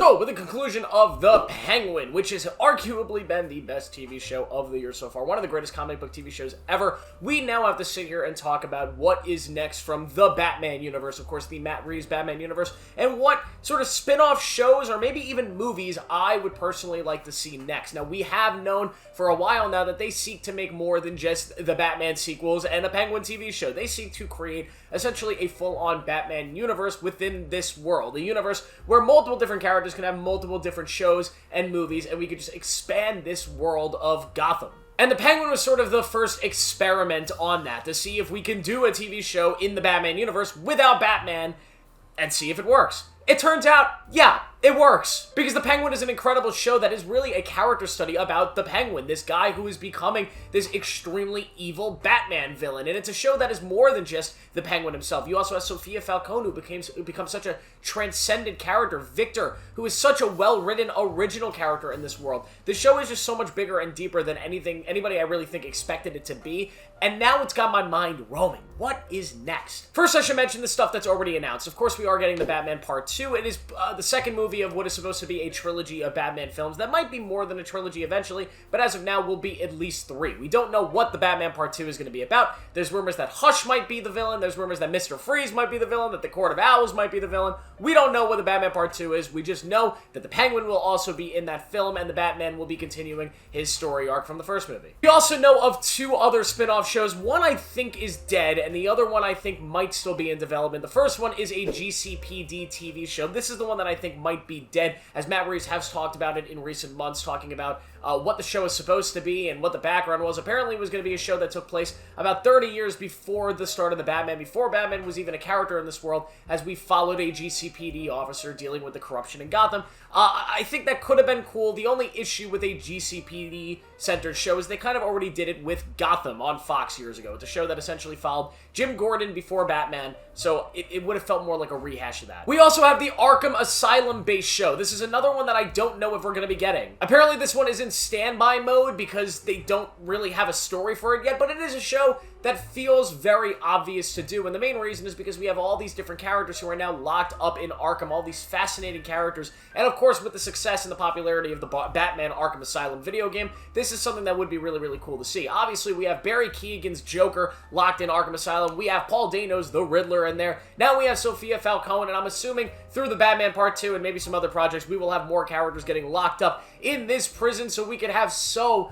So, with the conclusion of The Penguin, which has arguably been the best TV show of the year so far, one of the greatest comic book TV shows ever, we now have to sit here and talk about what is next from the Batman universe, of course, the Matt Reeves Batman universe, and what sort of spin-off shows, or maybe even movies, I would personally like to see next. Now, we have known for a while now that they seek to make more than just the Batman sequels and a Penguin TV show. They seek to create essentially a full-on Batman universe within this world, a universe where multiple different characters can have multiple different shows and movies, and we could just expand this world of Gotham. And The Penguin was sort of the first experiment on that, to see if we can do a TV show in the Batman universe without Batman and see if it works. It turns out, yeah, it works. Because The Penguin is an incredible show that is really a character study about the Penguin, this guy who is becoming this extremely evil Batman villain. And it's a show that is more than just the Penguin himself. You also have Sophia Falcone, who becomes such a transcendent character. Victor, who is such a well-written, original character in this world. The show is just so much bigger and deeper than anybody I really think expected it to be. And now it's got my mind roaming. What is next? First, I should mention the stuff that's already announced. Of course, we are getting the Batman Part 2. It is the second movie of what is supposed to be a trilogy of Batman films. That might be more than a trilogy eventually, but as of now, will be at least 3. We don't know what the Batman Part 2 is going to be about. There's rumors that Hush might be the villain. There's rumors that Mr. Freeze might be the villain, that the Court of Owls might be the villain. We don't know what the Batman Part 2 is. We just know that the Penguin will also be in that film, and the Batman will be continuing his story arc from the first movie. We also know of 2 other spin-off shows. One I think is dead, and the other one I think might still be in development. The first one is a GCPD TV show. This is the one that I think might be dead, as Matt Reeves has talked about it in recent months, talking about what the show is supposed to be and what the background was. Apparently, it was going to be a show that took place about 30 years before the start of the Batman, before Batman was even a character in this world, as we followed a GCPD officer dealing with the corruption in Gotham. I think that could have been cool. The only issue with a GCPD-centered show is they kind of already did it with Gotham on Fox years ago. It's a show that essentially followed Jim Gordon before Batman, so it would have felt more like a rehash of that. We also have the Arkham Asylum-based show. This is another one that I don't know if we're going to be getting. Apparently, this one is in standby mode because they don't really have a story for it yet, but it is a show that feels very obvious to do, and the main reason is because we have all these different characters who are now locked up in Arkham, all these fascinating characters, and of course, with the success and the popularity of the Batman Arkham Asylum video game, this is something that would be really, really cool to see. Obviously, we have Barry Keoghan's Joker locked in Arkham Asylum, we have Paul Dano's The Riddler in there, now we have Sophia Falcone, and I'm assuming through the Batman Part 2 and maybe some other projects, we will have more characters getting locked up in this prison, so we could have so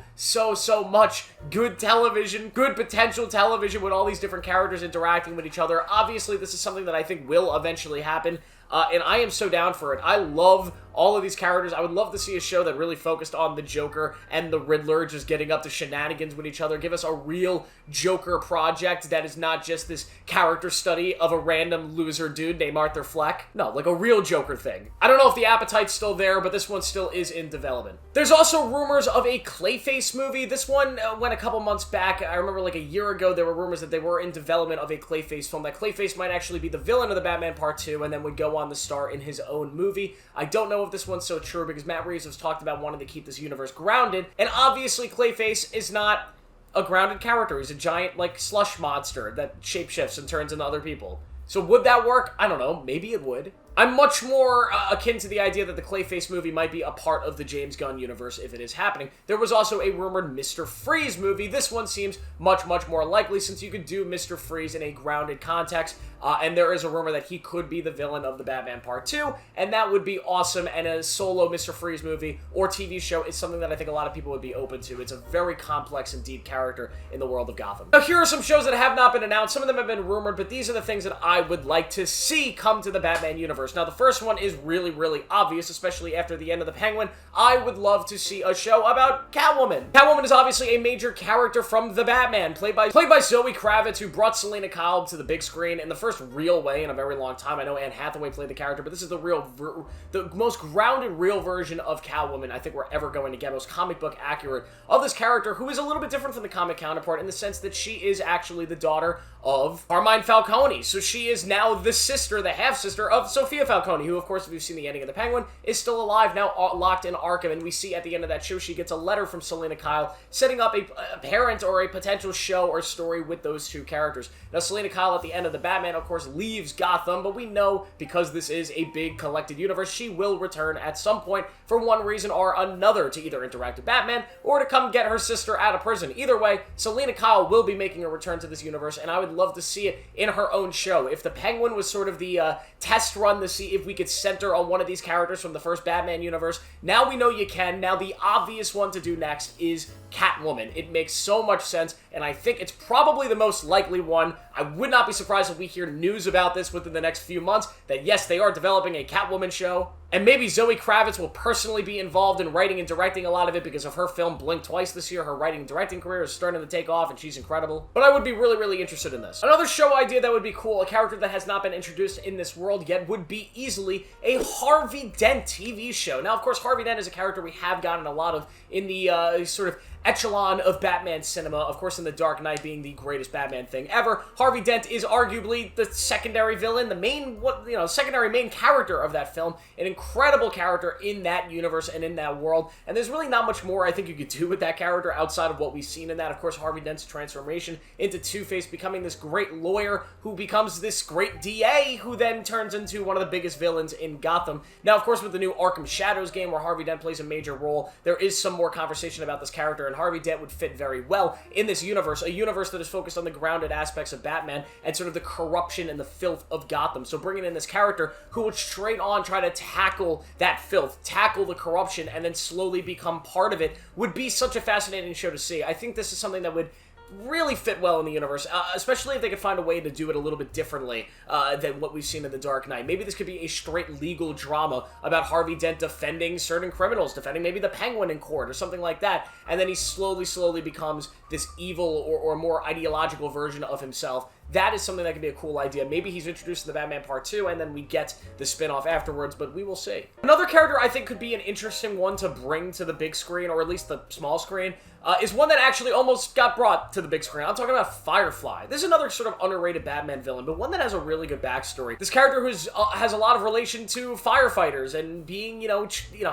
much good television, good potential television with all these different characters interacting with each other. Obviously, this is something that I think will eventually happen, and I am so down for it. I love all of these characters. I would love to see a show that really focused on the Joker and the Riddler just getting up to shenanigans with each other. Give us a real Joker project that is not just this character study of a random loser dude named Arthur Fleck. No, like a real Joker thing. I don't know if the appetite's still there, but this one still is in development. There's also rumors of a Clayface movie. This one went a couple months back. I remember like a year ago, there were rumors that they were in development of a Clayface film, that Clayface might actually be the villain of the Batman Part 2 and then would go on to star in his own movie. I don't know if this one's so true because Matt Reeves has talked about wanting to keep this universe grounded, and obviously Clayface is not a grounded character. He's a giant, like, slush monster that shapeshifts and turns into other people. So would that work? I don't know. Maybe it would. I'm much more akin to the idea that the Clayface movie might be a part of the James Gunn universe if it is happening. There was also a rumored Mr. Freeze movie. This one seems much more likely since you could do Mr. Freeze in a grounded context, and there is a rumor that he could be the villain of the Batman Part 2, and that would be awesome, and a solo Mr. Freeze movie or TV show is something that I think a lot of people would be open to. It's a very complex and deep character in the world of Gotham. Now, here are some shows that have not been announced. Some of them have been rumored, but these are the things that I would like to see come to the Batman universe. Now, the first one is really obvious, especially after the end of The Penguin. I would love to see a show about Catwoman. Catwoman is obviously a major character from The Batman, played by Zoe Kravitz, who brought Selena Kyle to the big screen in the first real way in a very long time. I know Anne Hathaway played the character, but this is the most grounded, real version of Catwoman I think we're ever going to get, most comic book accurate of this character, who is a little bit different from the comic counterpart in the sense that she is actually the daughter of Carmine Falcone. So she is now the sister, the half-sister of Sophia Falcone, who, of course, if you've seen the ending of The Penguin, is still alive, now locked in Arkham, and we see at the end of that show, she gets a letter from Selena Kyle setting up a parent or a potential show or story with those two characters. Now, Selena Kyle at the end of the Batman of course, leaves Gotham, but we know because this is a big collected universe, she will return at some point for one reason or another to either interact with Batman or to come get her sister out of prison. Either way, Selina Kyle will be making a return to this universe, and I would love to see it in her own show. If the Penguin was sort of the test run to see if we could center on one of these characters from the first Batman universe, now we know you can. Now the obvious one to do next is Catwoman. It makes so much sense, and I think it's probably the most likely one. I would not be surprised if we hear news about this within the next few months, that yes, they are developing a Catwoman show, and maybe Zoe Kravitz will personally be involved in writing and directing a lot of it because of her film Blink Twice this year. Her writing and directing career is starting to take off, and she's incredible. But I would be really, really interested in this. Another show idea that would be cool, a character that has not been introduced in this world yet, would be easily a Harvey Dent TV show. Now, of course, Harvey Dent is a character we have gotten a lot of in the sort of echelon of Batman cinema, of course in The Dark Knight being the greatest Batman thing ever. Harvey Dent is arguably the secondary villain, the secondary main character of that film, an incredible character in that universe and in that world, and there's really not much more I think you could do with that character outside of what we've seen in that. Of course, Harvey Dent's transformation into Two-Face, becoming this great lawyer who becomes this great DA who then turns into one of the biggest villains in Gotham. Now, of course, with the new Arkham Shadows game where Harvey Dent plays a major role, there is some more conversation about this character, and Harvey Dent would fit very well in this universe, a universe that is focused on the grounded aspects of Batman and sort of the corruption and the filth of Gotham. So bringing in this character who would straight on try to tackle that filth, tackle the corruption, and then slowly become part of it would be such a fascinating show to see. I think this is something that would really fit well in the universe, especially if they could find a way to do it a little bit differently than what we've seen in The Dark Knight. Maybe this could be a straight legal drama about Harvey Dent defending certain criminals, defending maybe the Penguin in court or something like that, and then he slowly becomes this evil or more ideological version of himself. That is something that could be a cool idea. Maybe he's introduced in the Batman Part 2, and then we get the spin-off afterwards, but we will see. Another character I think could be an interesting one to bring to the big screen, or at least the small screen, is one that actually almost got brought to the big screen. I'm talking about Firefly. This is another sort of underrated Batman villain, but one that has a really good backstory. This character who's has a lot of relation to firefighters and being,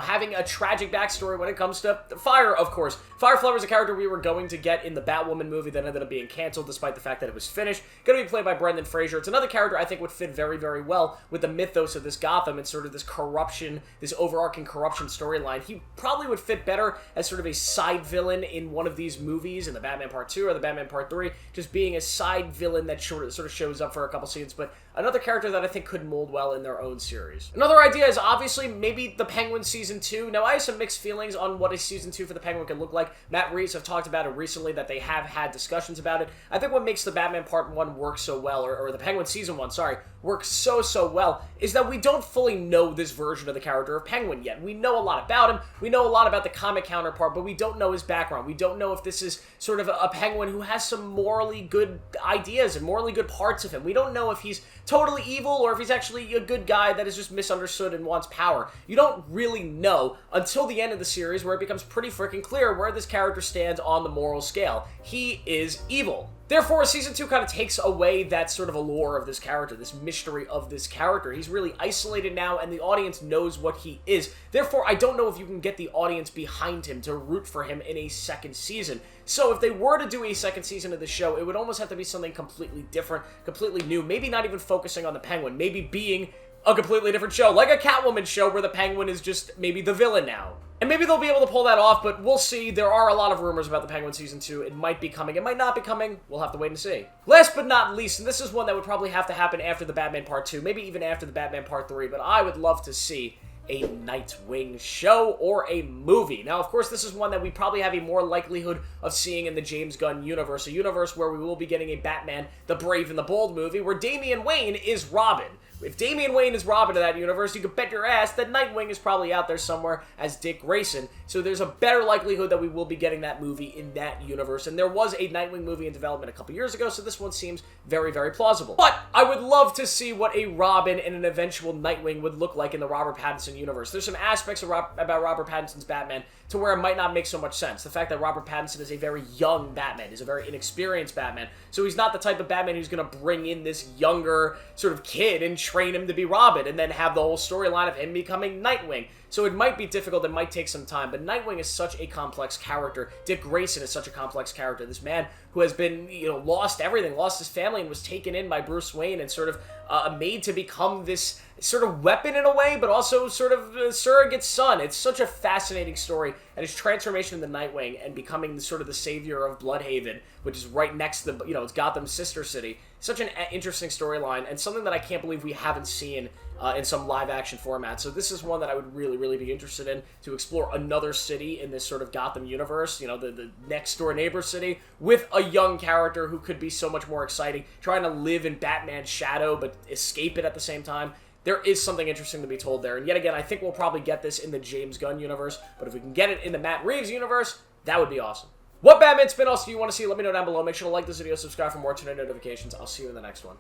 having a tragic backstory when it comes to fire, of course. Firefly was a character we were going to get in the Batwoman movie that ended up being canceled despite the fact that it was finished. Going to be played by Brendan Fraser. It's another character I think would fit very, very well with the mythos of this Gotham and sort of this corruption, this overarching corruption storyline. He probably would fit better as sort of a side villain in one of these movies, in the Batman Part 2 or the Batman Part 3, just being a side villain that sort of shows up for a couple scenes, but another character that I think could mold well in their own series. Another idea is obviously maybe the Penguin Season 2. Now, I have some mixed feelings on what a Season 2 for the Penguin could look like. Matt Reeves have talked about it recently, that they have had discussions about it. I think what makes the Batman Part 1 work so well, or the Penguin Season 1, sorry, works so well, is that we don't fully know this version of the character of Penguin yet. We know a lot about him, we know a lot about the comic counterpart, but we don't know his background. We don't know if this is sort of a Penguin who has some morally good ideas and morally good parts of him. We don't know if he's totally evil or if he's actually a good guy that is just misunderstood and wants power. You don't really know until the end of the series, where it becomes pretty freaking clear where this character stands on the moral scale. He is evil. Therefore, Season 2 kind of takes away that sort of allure of this character, this mystery of this character. He's really isolated now, and the audience knows what he is. Therefore, I don't know if you can get the audience behind him to root for him in a second season. So if they were to do a second season of the show, it would almost have to be something completely different, completely new, maybe not even focusing on the Penguin, maybe being a completely different show, like a Catwoman show where the Penguin is just maybe the villain now. And maybe they'll be able to pull that off, but we'll see. There are a lot of rumors about the Penguin Season 2. It might be coming, it might not be coming. We'll have to wait and see. Last but not least, and this is one that would probably have to happen after the Batman Part 2, maybe even after the Batman Part 3, but I would love to see a Nightwing show or a movie. Now, of course, this is one that we probably have a more likelihood of seeing in the James Gunn universe, a universe where we will be getting a Batman the Brave and the Bold movie where Damian Wayne is Robin. If Damian Wayne is Robin in that universe, you could bet your ass that Nightwing is probably out there somewhere as Dick Grayson. So there's a better likelihood that we will be getting that movie in that universe. And there was a Nightwing movie in development a couple years ago, so this one seems very, very plausible. But I would love to see what a Robin and an eventual Nightwing would look like in the Robert Pattinson universe. There's some aspects about Robert Pattinson's Batman to where it might not make so much sense. The fact that Robert Pattinson is a very young Batman, is a very inexperienced Batman, so he's not the type of Batman who's going to bring in this younger sort of kid and train him to be Robin and then have the whole storyline of him becoming Nightwing. so it might be difficult, it might take some time, but Nightwing is such a complex character. Dick Grayson is such a complex character. This man who has been, lost everything, lost his family, and was taken in by Bruce Wayne and sort of made to become this sort of weapon in a way, but also sort of a surrogate son. It's such a fascinating story, and his transformation into Nightwing and becoming sort of the savior of Bloodhaven, which is right next to it's Gotham's sister city. Such an interesting storyline, and something that I can't believe we haven't seen in some live-action format. So this is one that I would really, really be interested in, to explore another city in this sort of Gotham universe, the next-door neighbor city, with a young character who could be so much more exciting, trying to live in Batman's shadow, but escape it at the same time. There is something interesting to be told there, and yet again, I think we'll probably get this in the James Gunn universe, but if we can get it in the Matt Reeves universe, that would be awesome. What Batman spin-offs do you want to see? Let me know down below. Make sure to like this video, subscribe for more, turn on notifications. I'll see you in the next one.